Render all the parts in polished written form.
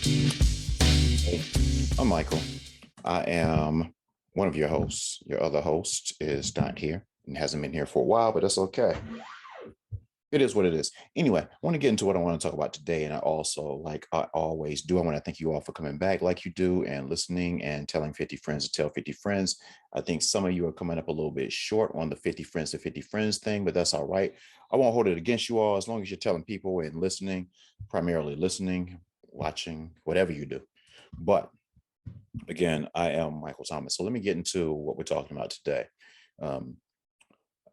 Hey, I'm Michael. I am one of your hosts. Your other host is not here and hasn't been here for a while, but that's okay. It is what it is. Anyway, I want to get into what I want to talk about today. And I also, like I always do, I want to thank you all for coming back like you do and listening and telling 50 friends to tell 50 friends. I think some of you are coming up a little bit short on the 50 friends to 50 friends thing, but that's all right. I won't hold it against you all as long as you're telling people and listening, primarily listening, watching, whatever you do. But again, I am Michael Thomas. So let me get into what we're talking about today. Um,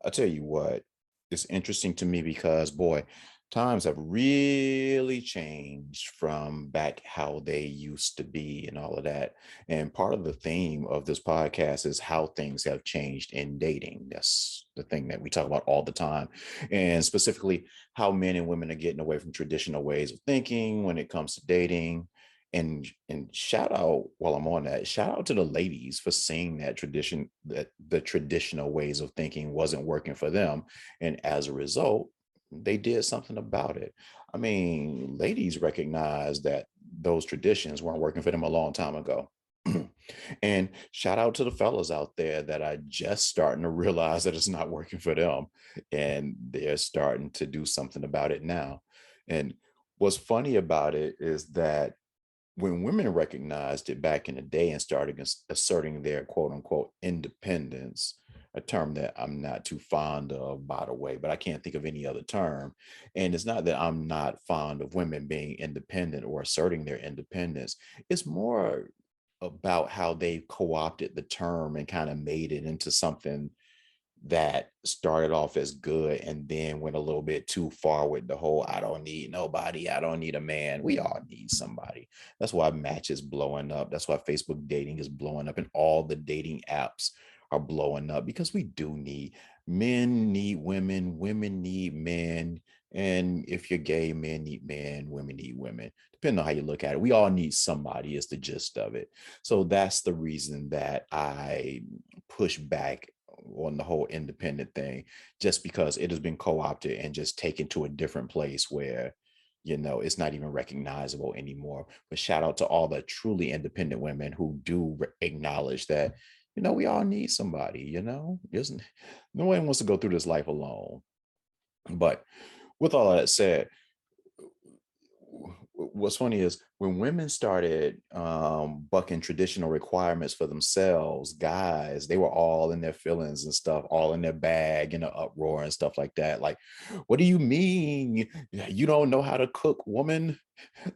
I'll tell you what, it's interesting to me because, boy, times have really changed from back how they used to be and all of that. And part of the theme of this podcast is how things have changed in dating. That's the thing that we talk about all the time. And specifically, how men and women are getting away from traditional ways of thinking when it comes to dating. And shout out while I'm on that, shout out to the ladies for seeing that the traditional ways of thinking wasn't working for them. And as a result, they did something about it. I mean, ladies recognize that those traditions weren't working for them a long time ago. And shout out to the fellas out there that are just starting to realize that it's not working for them and they're starting to do something about it now. And what's funny about it is that when women recognized it back in the day and started asserting their quote unquote independence, a term that I'm not too fond of, by the way, but I can't think of any other term. And it's not that I'm not fond of women being independent or asserting their independence. It's more about how they co-opted the term and kind of made it into something that started off as good and then went a little bit too far with the whole I don't need nobody, I don't need a man. We all need somebody. That's why Match is blowing up. That's why Facebook dating is blowing up and all the dating apps are blowing up because we do need men need women, women need men. And if you're gay, men need men, women need women. Depending on how you look at it, we all need somebody, is the gist of it. So that's the reason that I push back on the whole independent thing, just because it has been co-opted and just taken to a different place where it's not even recognizable anymore. But shout out to all the truly independent women who do acknowledge that we all need somebody. Isn't no one wants to go through this life alone. But with all of that said, what's funny is when women started bucking traditional requirements for themselves, guys, they were all in their feelings and stuff, all in their bag, in an uproar and stuff like that. Like, what do you mean you don't know how to cook, woman?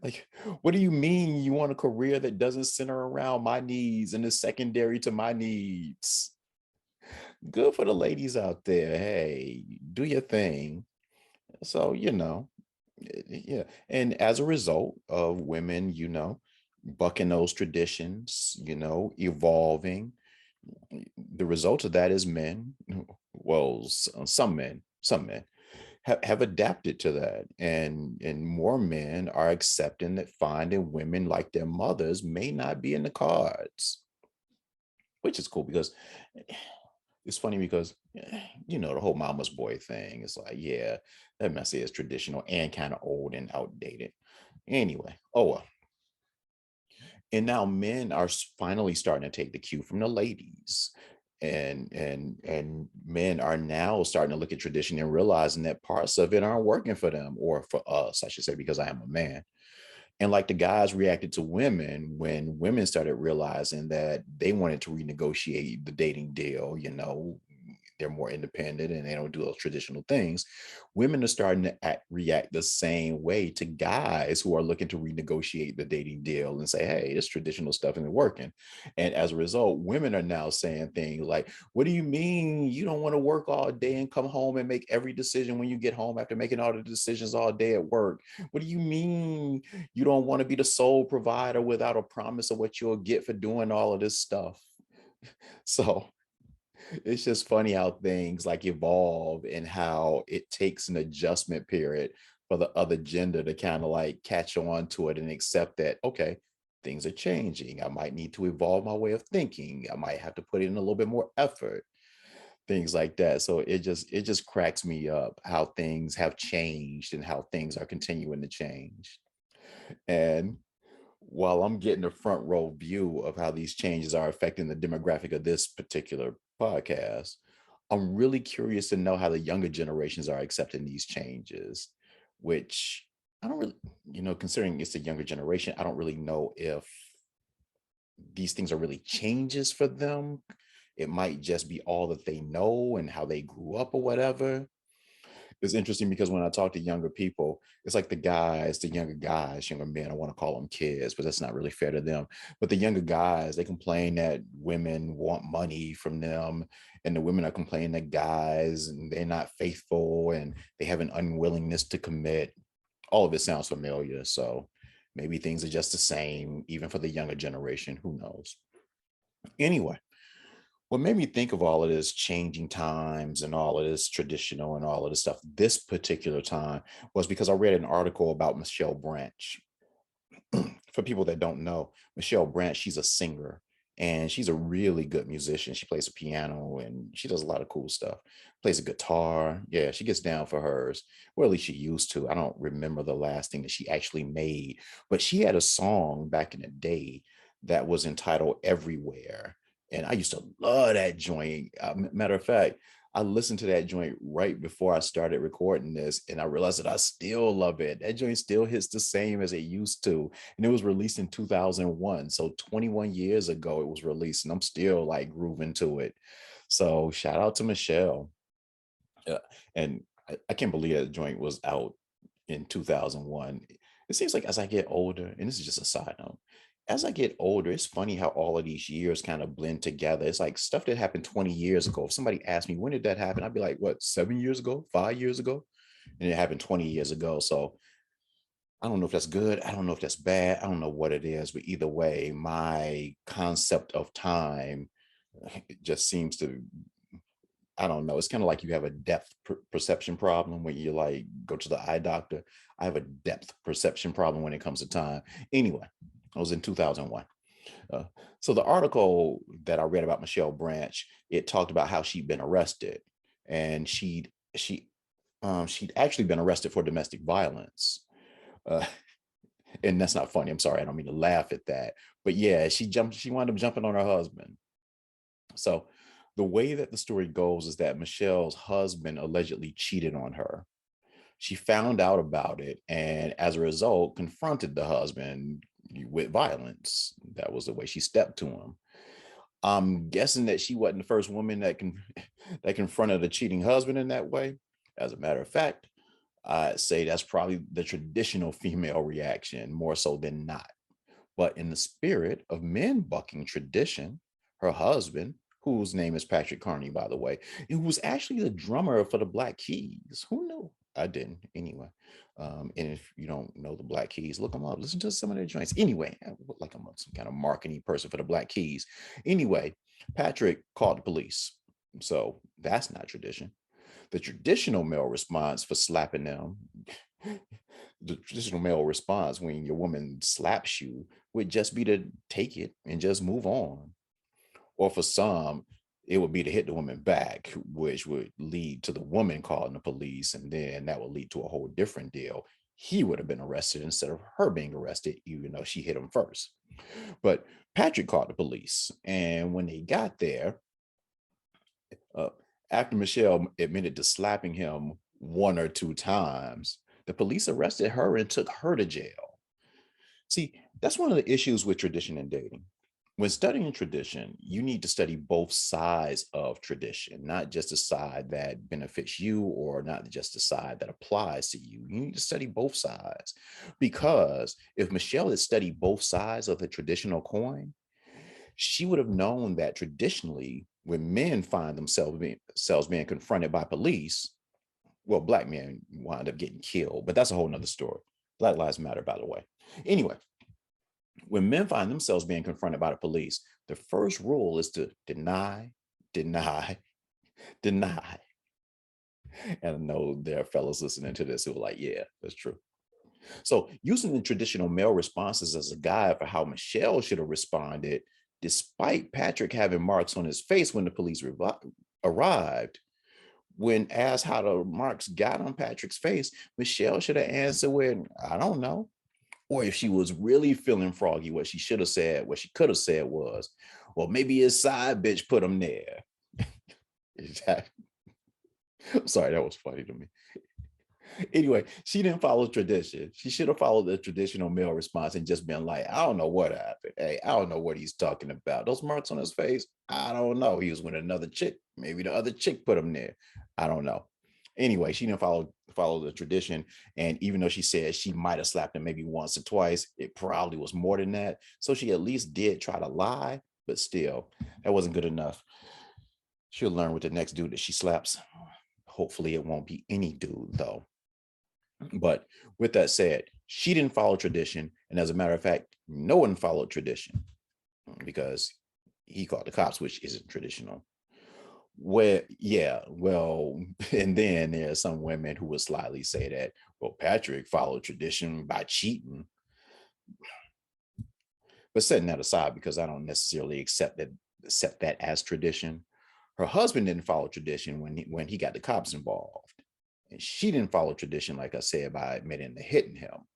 Like, what do you mean you want a career that doesn't center around my needs and is secondary to my needs? Good for the ladies out there. Hey, do your thing. So, yeah. And as a result of women, bucking those traditions, evolving, the result of that is men, well, some men have adapted to that. And more men are accepting that finding women like their mothers may not be in the cards, which is cool because it's funny because the whole mama's boy thing is like, yeah, that message is traditional and kind of old and outdated. Anyway, oh well. And now men are finally starting to take the cue from the ladies. And men are now starting to look at tradition and realizing that parts of it aren't working for them, or for us, I should say, because I am a man. And like the guys reacted to women when women started realizing that they wanted to renegotiate the dating deal, they're more independent and they don't do those traditional things. Women are starting to react the same way to guys who are looking to renegotiate the dating deal and say, hey, this traditional stuff isn't working. And as a result, women are now saying things like, what do you mean you don't want to work all day and come home and make every decision when you get home after making all the decisions all day at work? What do you mean you don't want to be the sole provider without a promise of what you'll get for doing all of this stuff? So it's just funny how things like evolve and how it takes an adjustment period for the other gender to kind of like catch on to it and accept that, okay, things are changing. I might need to evolve my way of thinking. I might have to put in a little bit more effort, things like that. So it just cracks me up how things have changed and how things are continuing to change. And while I'm getting a front row view of how these changes are affecting the demographic of this particular podcast, I'm really curious to know how the younger generations are accepting these changes, which I don't really, considering it's a younger generation, I don't really know if these things are really changes for them. It might just be all that they know and how they grew up or whatever. It's interesting because when I talk to younger people, it's like the younger guys, younger men, I want to call them kids, but that's not really fair to them. But the younger guys, they complain that women want money from them, and the women are complaining that guys and they're not faithful and they have an unwillingness to commit. All of it sounds familiar. So maybe things are just the same, even for the younger generation. Who knows? Anyway, what made me think of all of this changing times and all of this traditional and all of this stuff this particular time was because I read an article about Michelle Branch. For people that don't know, Michelle Branch, she's a singer and she's a really good musician. She plays a piano and she does a lot of cool stuff. Plays a guitar. Yeah, she gets down for hers. Well, at least she used to. I don't remember the last thing that she actually made, but she had a song back in the day that was entitled Everywhere. And I used to love that joint. Matter of fact, I listened to that joint right before I started recording this, and I realized that I still love it. That joint still hits the same as it used to. And it was released in 2001. So 21 years ago, it was released, and I'm still like grooving to it. So shout out to Michelle. Yeah. And I can't believe that joint was out in 2001. It seems like as I get older, and this is just a side note, as I get older, it's funny how all of these years kind of blend together. It's like stuff that happened 20 years ago. If somebody asked me, when did that happen? I'd be like, what, 7 years ago, 5 years ago? And it happened 20 years ago. So I don't know if that's good. I don't know if that's bad. I don't know what it is. But either way, my concept of time it just seems to, I don't know. It's kind of like you have a depth perception problem when you like go to the eye doctor. I have a depth perception problem when it comes to time. Anyway, I was in 2001. Uh, so the article that I read about Michelle Branch, it talked about how she'd been arrested, and she'd actually been arrested for domestic violence. Uh, and that's not funny. I'm sorry. I don't mean to laugh at that. But yeah, she wound up jumping on her husband. So the way that the story goes is that Michelle's husband allegedly cheated on her. She found out about it and as a result confronted the husband with violence. That was the way she stepped to him. I'm guessing that she wasn't the first woman that confronted a cheating husband in that way. As a matter of fact, I'd say that's probably the traditional female reaction more so than not. But in the spirit of men bucking tradition, her husband, whose name is Patrick Carney, by the way, and who was actually the drummer for the Black Keys. Who knew? I didn't anyway. And if you don't know the Black Keys, look them up. Listen to some of their joints. Anyway, I look like I'm some kind of marketing person for the Black Keys. Anyway, Patrick called the police. So that's not tradition. The traditional male response for slapping them, the traditional male response when your woman slaps you would just be to take it and just move on. Or for some, it would be to hit the woman back, which would lead to the woman calling the police, and then that would lead to a whole different deal. He would have been arrested instead of her being arrested, even though she hit him first. But Patrick called the police, and when they got there, uh, after Michelle admitted to slapping him one or two times, the police arrested her and took her to jail. See, that's one of the issues with tradition and dating. When studying tradition, you need to study both sides of tradition, not just the side that benefits you or not just the side that applies to you. You need to study both sides because if Michelle had studied both sides of the traditional coin, she would have known that traditionally, when men find themselves being confronted by police, well, black men wind up getting killed, but that's a whole nother story. Black Lives Matter, by the way. Anyway, when men find themselves being confronted by the police, the first rule is to deny, deny, deny. And I know there are fellows listening to this who are like, yeah, that's true. So using the traditional male responses as a guide for how Michelle should have responded, despite Patrick having marks on his face when the police arrived, when asked how the marks got on Patrick's face, Michelle should have answered with, I don't know. Or if she was really feeling froggy, what she should have said, what she could have said was, well, maybe his side bitch put him there. I'm sorry, that was funny to me. Anyway, she didn't follow tradition. She should have followed the traditional male response and just been like, I don't know what happened. Hey, I don't know what he's talking about. Those marks on his face, I don't know. He was with another chick. Maybe the other chick put him there. I don't know. Anyway, she didn't follow the tradition. And even though she said she might have slapped him maybe once or twice, it probably was more than that. So she at least did try to lie, but still, that wasn't good enough. She'll learn with the next dude that she slaps. Hopefully, it won't be any dude, though. But with that said, she didn't follow tradition. And as a matter of fact, no one followed tradition because he called the cops, which isn't traditional. Well, yeah, well, and then there's some women who would slyly say that, well, Patrick followed tradition by cheating. But setting that aside, because I don't necessarily accept that as tradition. Her husband didn't follow tradition when he got the cops involved. And she didn't follow tradition, like I said, by admitting to hitting him.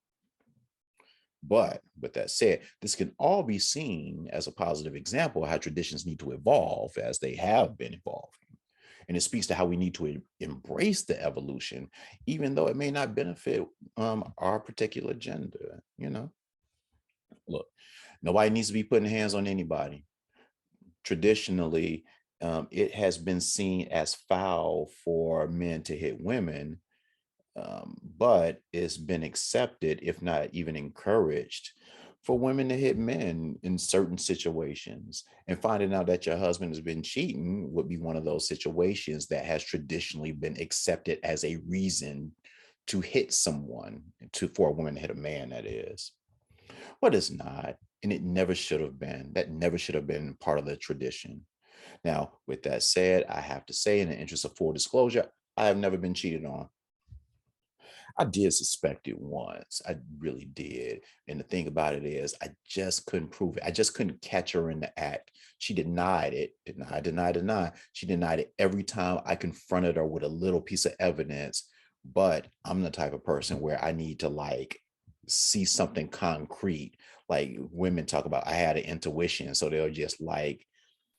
But with that said, this can all be seen as a positive example of how traditions need to evolve as they have been evolving. And it speaks to how we need to embrace the evolution, even though it may not benefit our particular gender. Look, nobody needs to be putting hands on anybody. Traditionally, it has been seen as foul for men to hit women, but it's been accepted, if not even encouraged, for women to hit men in certain situations. And finding out that your husband has been cheating would be one of those situations that has traditionally been accepted as a reason to hit someone, for a woman to hit a man, that is. But it's not, and it never should have been. That never should have been part of the tradition. Now, with that said, I have to say, in the interest of full disclosure, I have never been cheated on. I did suspect it once. I really did. And the thing about it is, I just couldn't prove it. I just couldn't catch her in the act. She denied it, deny. She denied it every time I confronted her with a little piece of evidence. But I'm the type of person where I need to see something concrete. Like women talk about, I had an intuition. So they'll just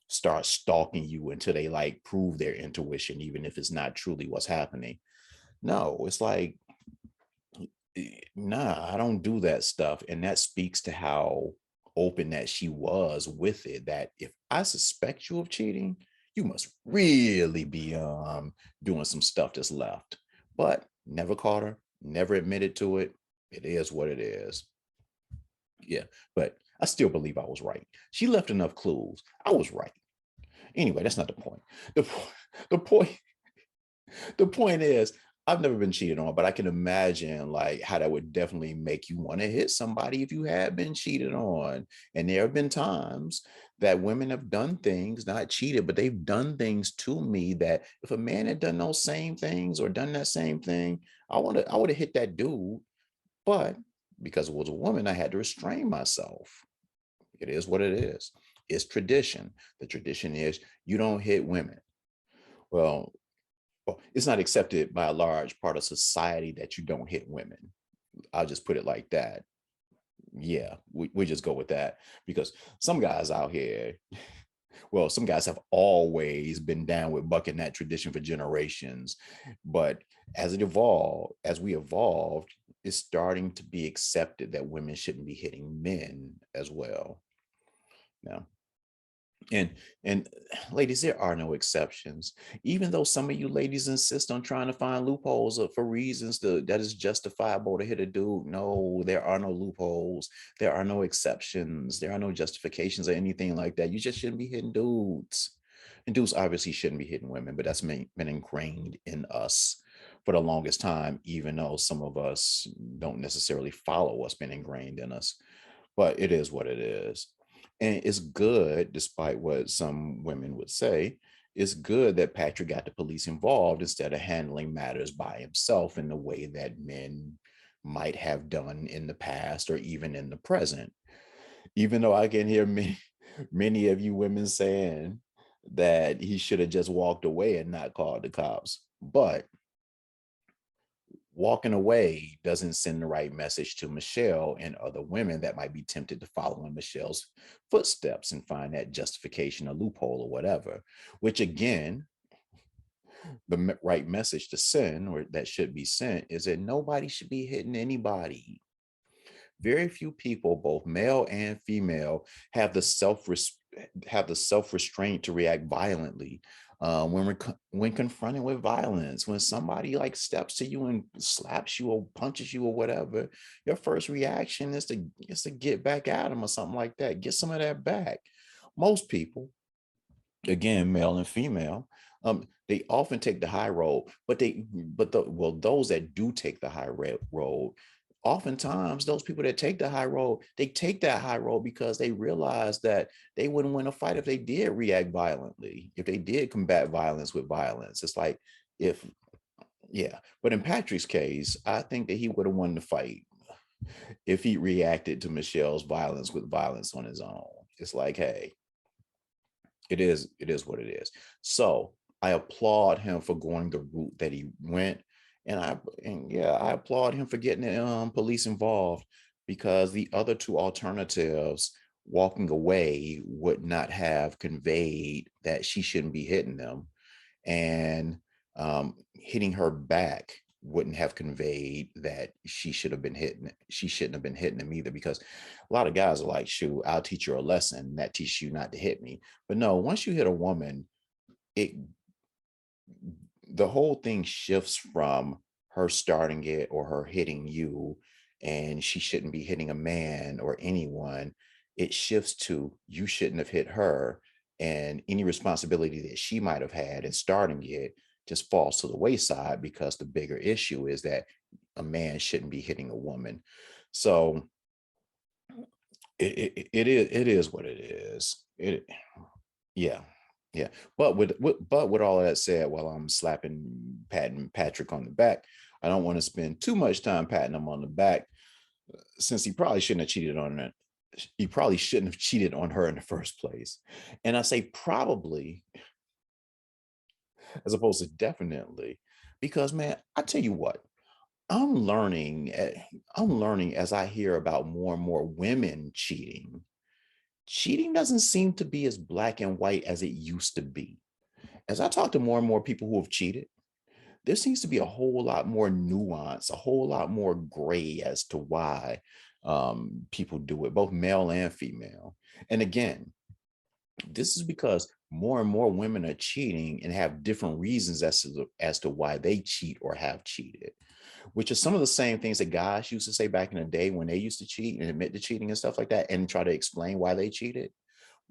start stalking you until they prove their intuition, even if it's not truly what's happening. No, it's like, nah, I don't do that stuff. And that speaks to how open that she was with it, that if I suspect you of cheating, you must really be doing some stuff that's left. But never caught her, never admitted to it. It is what it is. Yeah, but I still believe I was right. She left enough clues. I was right. Anyway, that's not the point. The, the point the point is, I've never been cheated on, but I can imagine how that would definitely make you want to hit somebody if you had been cheated on. And there have been times that women have done things, not cheated, but they've done things to me that if a man had done those same things or done that same thing, I would have hit that dude. But because it was a woman, I had to restrain myself. It is what it is. It's tradition. The tradition is you don't hit women. Well, it's not accepted by a large part of society that you don't hit women. I'll just put it like that. Yeah, we just go with that because some guys out here, well, some guys have always been down with bucking that tradition for generations. But as we evolved, it's starting to be accepted that women shouldn't be hitting men as well. Now, and and ladies, there are no exceptions. Even though some of you ladies insist on trying to find loopholes for reasons that is justifiable to hit a dude. No, there are no loopholes. There are no exceptions. There are no justifications or anything like that. You just shouldn't be hitting dudes. And dudes obviously shouldn't be hitting women, but that's been ingrained in us for the longest time, even though some of us don't necessarily follow what's been ingrained in us. But it is what it is. And it's good, despite what some women would say, it's good that Patrick got the police involved instead of handling matters by himself in the way that men might have done in the past or even in the present. Even though I can hear many of you women saying that he should have just walked away and not called the cops. But walking away doesn't send the right message to Michelle and other women that might be tempted to follow in Michelle's footsteps and find that justification, a loophole, or whatever. Which again, the right message to send, or that should be sent, is that nobody should be hitting anybody. Very few people, both male and female, have the self restraint to react violently when confronted with violence. When somebody like steps to you and slaps you or punches you or whatever, your first reaction is to get back at them or something like that. Get some of that back. Most people, again, male and female, they often take the high road, but those that do take the road, oftentimes those people that take the high road, they take that high road because they realize that they wouldn't win a fight if they did react violently, if they did combat violence with violence. It's like, if yeah, but in Patrick's case, I think that he would have won the fight if he reacted to Michelle's violence with violence on his own. It's like, hey, it is what it is. So I applaud him for going the route that he went. And I applaud him for getting the police involved, because the other two alternatives, walking away, would not have conveyed that she shouldn't be hitting them, and hitting her back wouldn't have conveyed that she shouldn't have been hitting him either. Because a lot of guys are like, shoot, I'll teach you a lesson that teaches you not to hit me. But no, once you hit a woman, it the whole thing shifts from her starting it or her hitting you, and she shouldn't be hitting a man or anyone. It shifts to, you shouldn't have hit her, and any responsibility that she might have had in starting it just falls to the wayside, because the bigger issue is that a man shouldn't be hitting a woman. So it is what it is. Yeah, yeah. But with all of that said, while I'm patting Patrick on the back, I don't want to spend too much time patting him on the back, since he probably shouldn't have cheated on her. He probably shouldn't have cheated on her in the first place. And I say probably as opposed to definitely, because man, I tell you what, I'm learning as I hear about more and more women cheating. Cheating doesn't seem to be as black and white as it used to be. As I talk to more and more people who have cheated, there seems to be a whole lot more nuance, a whole lot more gray as to why people do it, both male and female. And again, this is because more and more women are cheating and have different reasons as to why they cheat or have cheated, which are some of the same things that guys used to say back in the day when they used to cheat and admit to cheating and stuff like that, and try to explain why they cheated.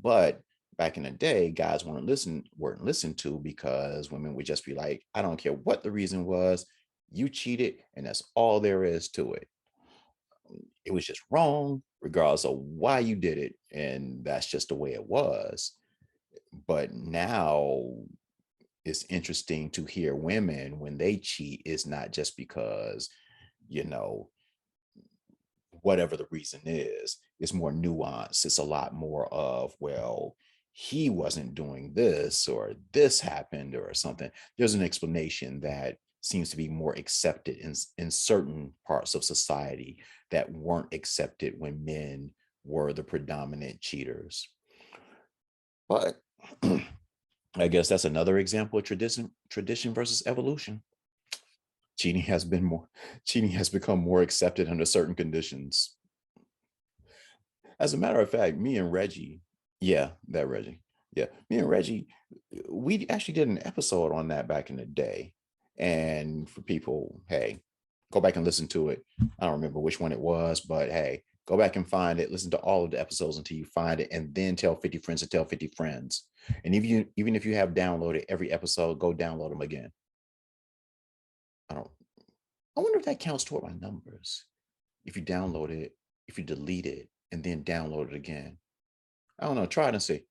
But back in the day, guys weren't listened to, because women would just be like, I don't care what the reason was, you cheated, and that's all there is to it. It was just wrong, regardless of why you did it, and that's just the way it was. But now it's interesting to hear women, when they cheat, it's not just because, you know, whatever the reason is, it's more nuanced. It's a lot more of, well, he wasn't doing this, or this happened, or something. There's an explanation that seems to be more accepted in certain parts of society that weren't accepted when men were the predominant cheaters. But I guess that's another example of tradition versus evolution. Cheating has been more Cheating has become more accepted under certain conditions. As a matter of fact, me and Reggie, yeah, that Reggie, yeah, me and Reggie, we actually did an episode on that back in the day. And for people, hey, go back and listen to it. I don't remember which one it was, but hey, go back and find it. Listen to all of the episodes until you find it, and then tell 50 friends to tell 50 friends. And even if you have downloaded every episode, go download them again. I don't. I wonder if that counts toward my numbers. If you download it, if you delete it, and then download it again. I don't know. Try it and see.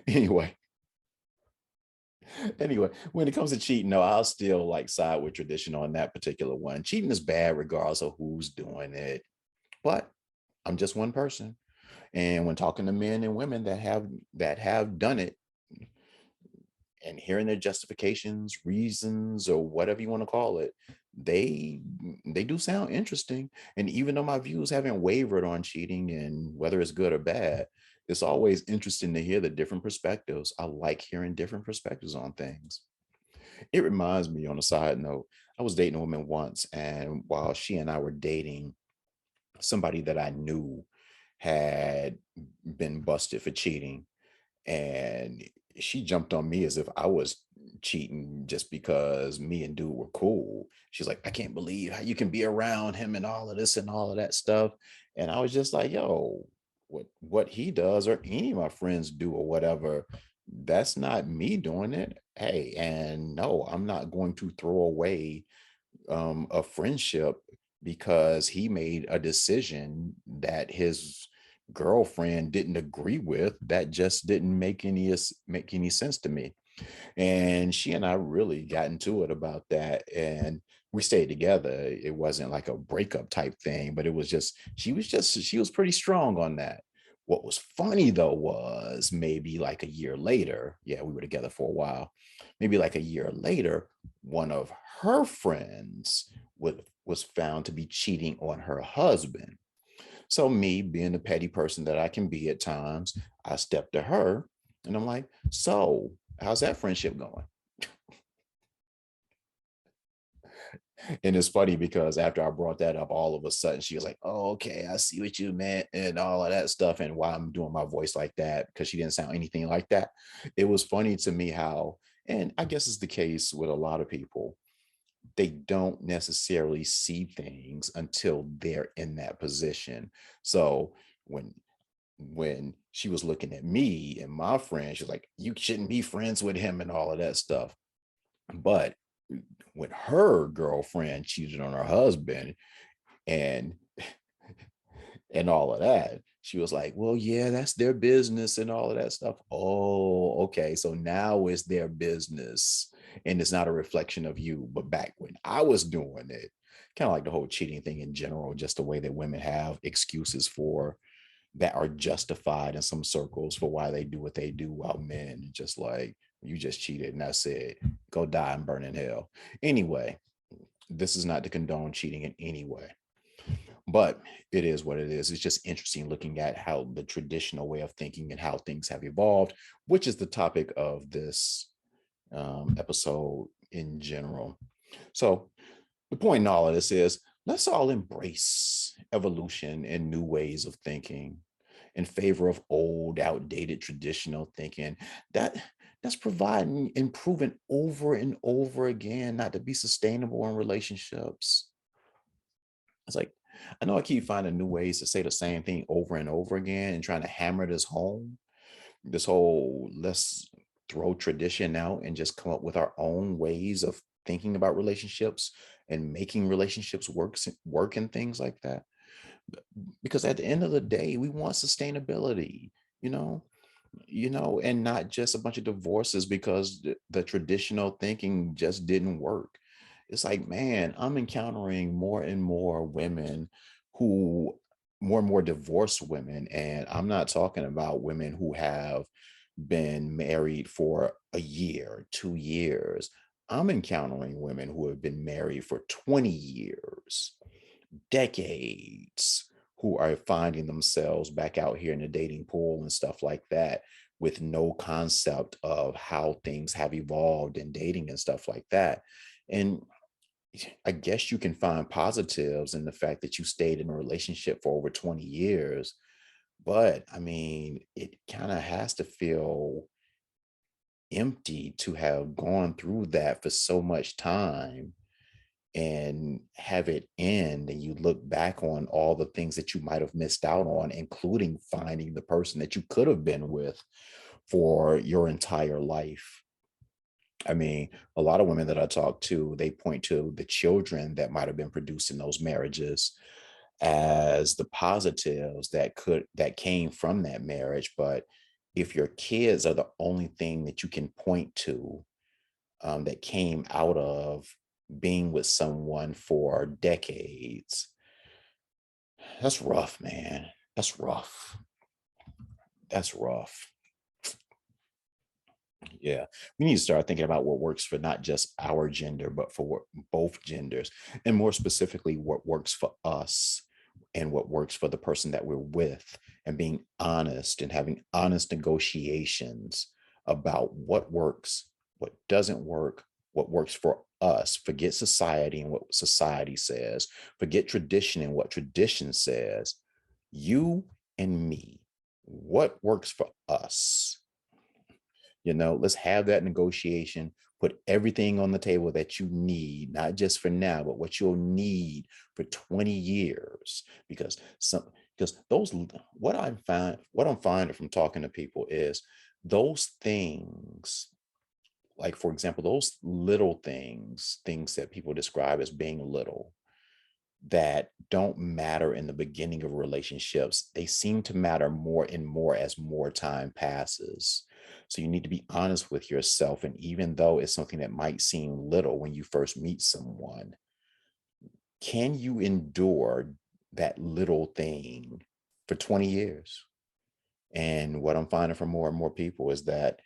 Anyway, anyway, when it comes to cheating, no, I'll still like side with tradition on that particular one. Cheating is bad regardless of who's doing it. But I'm just one person. And when talking to men and women that have done it, and hearing their justifications, reasons, or whatever you want to call it, they they do sound interesting. And even though my views haven't wavered on cheating and whether it's good or bad, it's always interesting to hear the different perspectives. I like hearing different perspectives on things. It reminds me, on a side note, I was dating a woman once, and while she and I were dating, somebody that I knew had been busted for cheating, and she jumped on me as if I was cheating just because me and dude were cool. She's like, I can't believe how you can be around him and all of this and all of that stuff. And I was just like, yo, what he does or any of my friends do or whatever, that's not me doing it. Hey, and no, I'm not going to throw away a friendship because he made a decision that his girlfriend didn't agree with. That just didn't make any sense to me. And she and I really got into it about that, and we stayed together. It wasn't like a breakup type thing, but it was just she was pretty strong on that. What was funny though was maybe like a year later, yeah, we were together for a while. Maybe like a year later, one of her friends was found to be cheating on her husband. So me being the petty person that I can be at times, I stepped to her and I'm like, so how's that friendship going? And it's funny because after I brought that up, all of a sudden she was like, oh, okay, I see what you meant and all of that stuff. And why I'm doing my voice like that, because she didn't sound anything like that. It was funny to me how, and I guess it's the case with a lot of people, they don't necessarily see things until they're in that position. So when she was looking at me and my friend, she's like, you shouldn't be friends with him and all of that stuff. But when her girlfriend cheated on her husband and all of that, she was like, well, yeah, that's their business and all of that stuff. Oh, okay. So now it's their business and it's not a reflection of you. But back when I was doing it, kind of like the whole cheating thing in general, just the way that women have excuses for that are justified in some circles for why they do what they do, while men just like, you just cheated and that's it. Go die and burn in hell. Anyway, this is not to condone cheating in any way, but it is what it is. It's just interesting looking at how the traditional way of thinking and how things have evolved, which is the topic of this episode in general. So the point in all of this is, let's all embrace evolution and new ways of thinking in favor of old, outdated, traditional thinking that that's providing and proven over and over again not to be sustainable in relationships. It's like, I know I keep finding new ways to say the same thing over and over again and trying to hammer this home. This whole let's throw tradition out and just come up with our own ways of thinking about relationships and making relationships work and things like that. Because at the end of the day, we want sustainability, you know, and not just a bunch of divorces because the traditional thinking just didn't work. It's like, man, I'm encountering more and more women who, more and more divorced women. And I'm not talking about women who have been married for a year, 2 years. I'm encountering women who have been married for 20 years, decades, who are finding themselves back out here in the dating pool and stuff like that with no concept of how things have evolved in dating and stuff like that. And I guess you can find positives in the fact that you stayed in a relationship for over 20 years. But I mean, it kind of has to feel empty to have gone through that for so much time and have it end, and you look back on all the things that you might have missed out on, including finding the person that you could have been with for your entire life. I mean, a lot of women that I talk to, they point to the children that might have been produced in those marriages as the positives that came from that marriage. But if your kids are the only thing that you can point to, that came out of being with someone for decades, that's rough, man. That's rough. That's rough. Yeah, we need to start thinking about what works for not just our gender, but for both genders, and more specifically, what works for us and what works for the person that we're with, and being honest and having honest negotiations about what works, what doesn't work, what works for us. Forget society and what society says, forget tradition and what tradition says. You and me, what works for us? Let's have that negotiation, put everything on the table that you need, not just for now, but what you'll need for 20 years. Because those what I'm finding from talking to people is those things, like for example, those little things that people describe as being little, that don't matter in the beginning of relationships, they seem to matter more and more as more time passes. So you need to be honest with yourself. And even though it's something that might seem little when you first meet someone, can you endure that little thing for 20 years? And what I'm finding from more and more people is that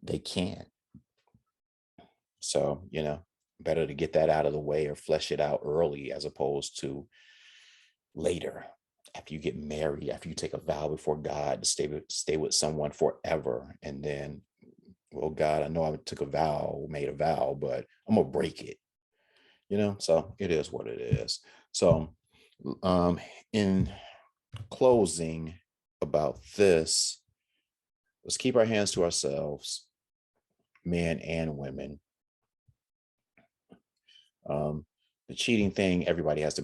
they can't. So, better to get that out of the way or flesh it out early as opposed to later, after you get married, after you take a vow before God to stay with someone forever. And then, well, God, I know I took a vow, made a vow, but I'm gonna break it, so it is what it is. So um in closing about this, let's keep our hands to ourselves, men and women. Um, the cheating thing, everybody has to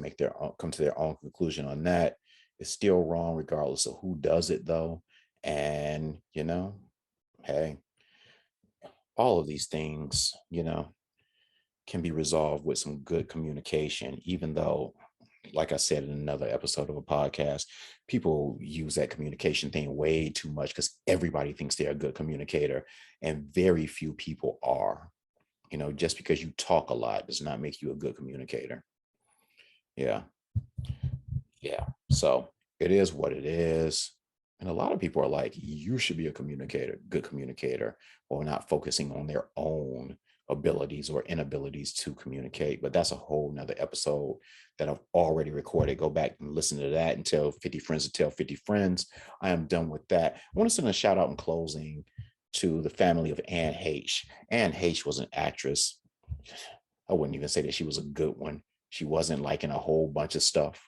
come to their own conclusion on that. It's still wrong, regardless of who does it, though. And hey, all of these things, can be resolved with some good communication, even though, like I said in another episode of a podcast, people use that communication thing way too much because everybody thinks they're a good communicator, and very few people are. Just because you talk a lot does not make you a good communicator. Yeah. Yeah. So it is what it is. And a lot of people are like, you should be a communicator, good communicator, while not focusing on their own abilities or inabilities to communicate. But that's a whole nother episode that I've already recorded. Go back and listen to that and tell 50 friends to tell 50 friends. I am done with that. I want to send a shout out in closing to the family of Anne Heche. Anne Heche was an actress. I wouldn't even say that she was a good one. She wasn't like in a whole bunch of stuff,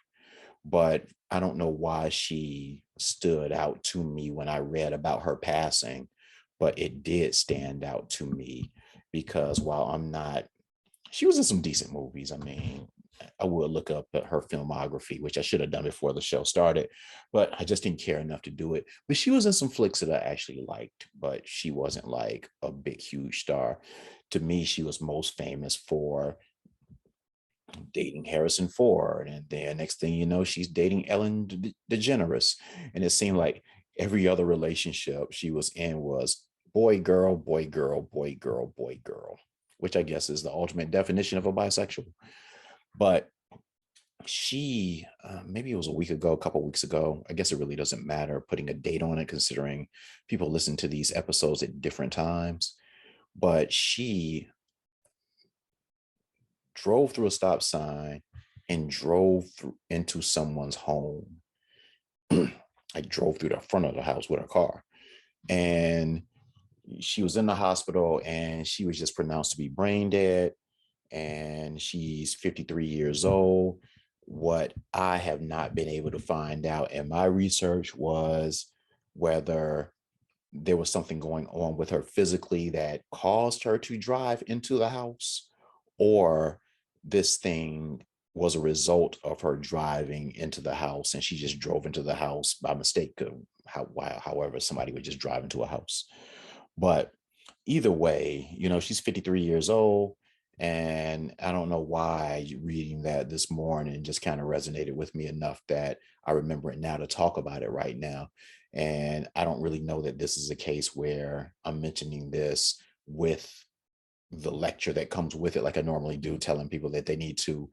but I don't know why she stood out to me when I read about her passing, but it did stand out to me because while she was in some decent movies. I mean, I would look up at her filmography, which I should have done before the show started, but I just didn't care enough to do it. But she was in some flicks that I actually liked, but she wasn't like a big, huge star. To me, she was most famous for dating Harrison Ford, and then next thing you know, she's dating Ellen DeGeneres, and it seemed like every other relationship she was in was boy girl, boy girl, boy girl, boy girl, which I guess is the ultimate definition of a bisexual. But she, maybe it was a week ago, a couple weeks ago. I guess it really doesn't matter putting a date on it, considering people listen to these episodes at different times. But she drove through a stop sign and drove into someone's home. I drove through the front of the house with her car. And she was in the hospital and she was just pronounced to be brain dead. And she's 53 years old. What I have not been able to find out in my research was whether there was something going on with her physically that caused her to drive into the house, or this thing was a result of her driving into the house and she just drove into the house by mistake. However, somebody would just drive into a house. But either way, she's 53 years old. And I don't know why reading that this morning just kind of resonated with me enough that I remember it now to talk about it right now. And I don't really know that this is a case where I'm mentioning this with the lecture that comes with it, like I normally do, telling people that they need to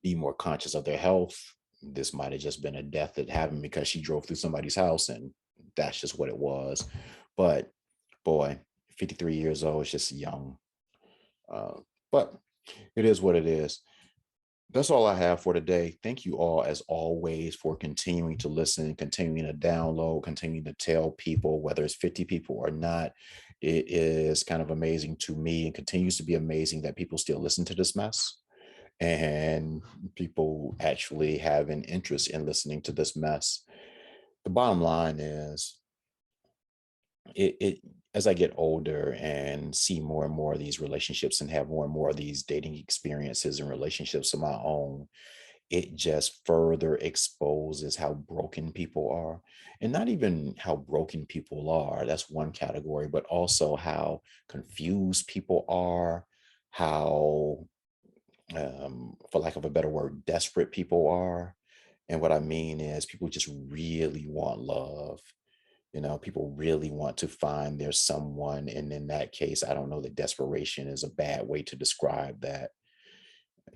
be more conscious of their health. This might have just been a death that happened because she drove through somebody's house and that's just what it was. But Boy, 53 years old is just young. Uh, but it is what it is. That's all I have for today. Thank you all, as always, for continuing to listen, continuing to download, continuing to tell people, whether it's 50 people or not. It is kind of amazing to me, and continues to be amazing that people still listen to this mess, and people actually have an interest in listening to this mess. The bottom line is, it as I get older and see more and more of these relationships and have more and more of these dating experiences and relationships of my own, it just further exposes how broken people are. And not even how broken people are, that's one category, but also how confused people are, how, for lack of a better word, desperate people are. And what I mean is, people just really want love. People really want to find there's someone. And in that case, I don't know that desperation is a bad way to describe that,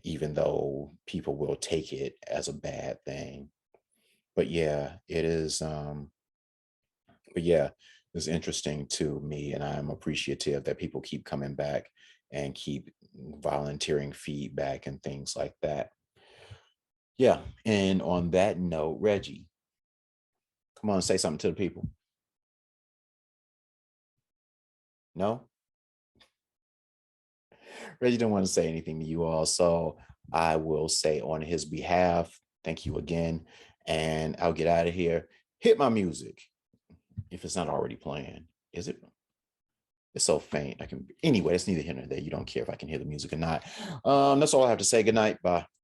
even though people will take it as a bad thing. But yeah, it is. But yeah, it's interesting to me, and I'm appreciative that people keep coming back and keep volunteering feedback and things like that. Yeah. And on that note, Reggie, come on, say something to the people. No? Reggie don't want to say anything to you all. So I will say on his behalf, thank you again. And I'll get out of here. Hit my music if it's not already playing. Is it? It's so faint. I can anyway, it's neither here nor there. You don't care if I can hear the music or not. That's all I have to say. Good night. Bye.